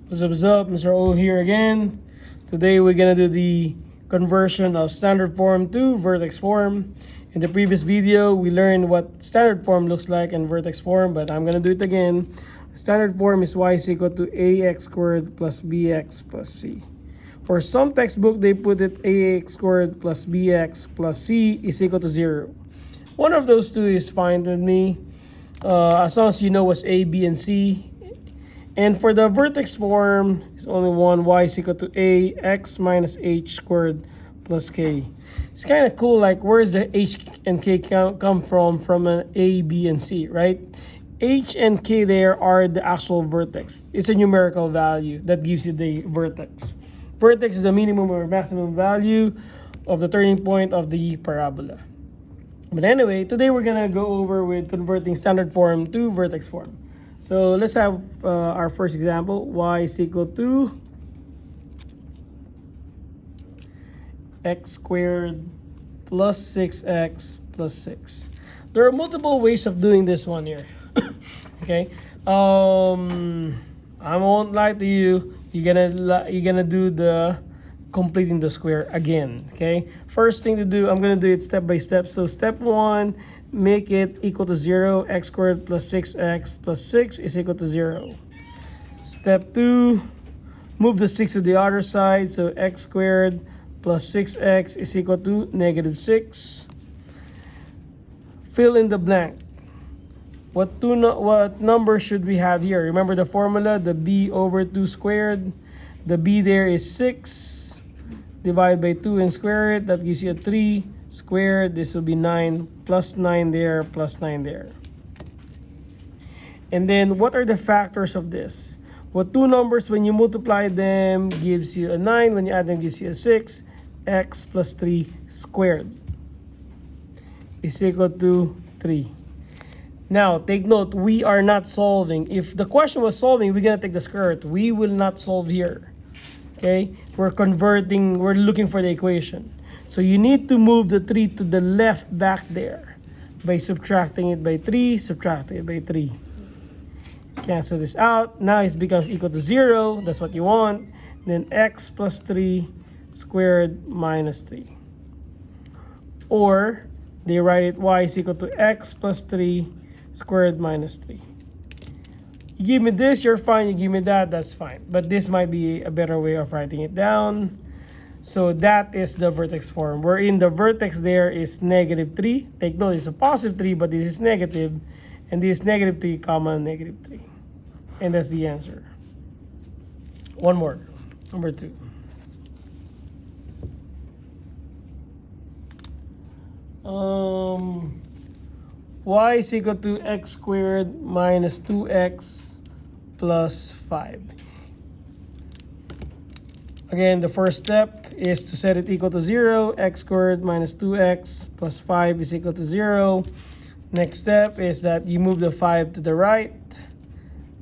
What's up? Mr. O here again. Today we're gonna do the conversion of standard form to vertex form. In the previous video, we learned what standard form looks like in vertex form, but I'm gonna do it again. Standard form is y is equal to ax squared plus bx plus c. For some textbook, they put it ax squared plus bx plus c is equal to 0. One of those two is fine with me, as long as you know what's a, b, and c. And for the vertex form, it's only one, y is equal to ax minus h squared plus k. It's kind of cool, like where's the h and k come from an a, b, and c, right? H and k there are the actual vertex. It's a numerical value that gives you the vertex. Vertex is the minimum or maximum value of the turning point of the parabola. But anyway, today we're gonna go over with converting standard form to vertex form. So let's have our first example. Y is equal to x squared plus 6x plus 6. There are multiple ways of doing this one here. Okay. I won't lie to you. You're gonna do the completing the square again. Okay. First thing to do, I'm gonna do it step by step. So step 1. Make it equal to 0. X squared plus 6x plus 6 is equal to 0. Step 2, move the 6 to the other side. So x squared plus 6x is equal to negative 6. Fill in the blank. What number should we have here? Remember the formula, the b over 2 squared. The b there is 6. Divide by 2 and square it. That gives you a 3. Squared, this will be 9, plus 9 there, plus 9 there. And then what are the factors of this? What two numbers, when you multiply them, gives you a 9, when you add them, gives you a 6. X plus 3 squared is equal to 3. Now, take note, we are not solving. If the question was solving, we're going to take the square root. We will not solve here. Okay? We're converting, we're looking for the equation. So you need to move the 3 to the left back there by subtracting it by 3, subtracting it by 3. Cancel this out. Now it becomes equal to 0. That's what you want. Then x plus 3 squared minus 3. Or they write it y is equal to x plus 3 squared minus 3. You give me this, you're fine. You give me that, that's fine. But this might be a better way of writing it down. So that is the vertex form, wherein the vertex there is negative 3. Take note, it's a positive 3, but this is negative. And this is negative 3 comma negative 3. And that's the answer. One more, number 2. Y is equal to x squared minus 2x plus 5. Again, the first step is to set it equal to 0. X squared minus 2x plus 5 is equal to 0. Next step is that you move the 5 to the right.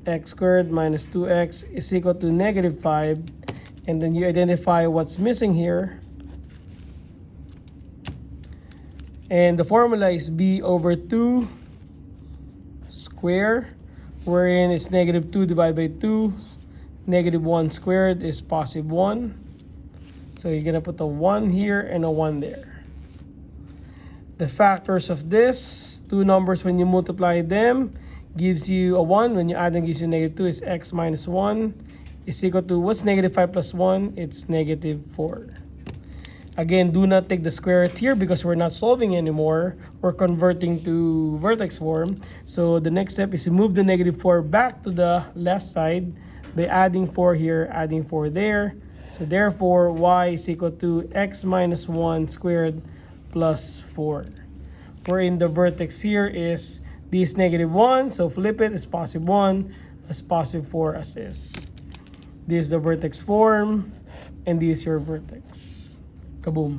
X squared minus 2x is equal to negative 5. And then you identify what's missing here. And the formula is b over 2 square, wherein it's negative 2 divided by 2. Negative 1 squared is positive 1. So you're going to put a 1 here and a 1 there. The factors of this, two numbers when you multiply them, gives you a 1. When you add them, gives you negative 2 is x minus 1 is equal to, what's negative 5 plus 1? It's negative 4. Again, do not take the square root here because we're not solving anymore. We're converting to vertex form. So the next step is to move the negative 4 back to the left side by adding 4 here, adding 4 there. So therefore, y is equal to x minus 1 squared plus 4. Wherein the vertex here is this negative 1. So flip it, it's positive 1, as positive 4 as is. This is the vertex form, and this is your vertex. Kaboom.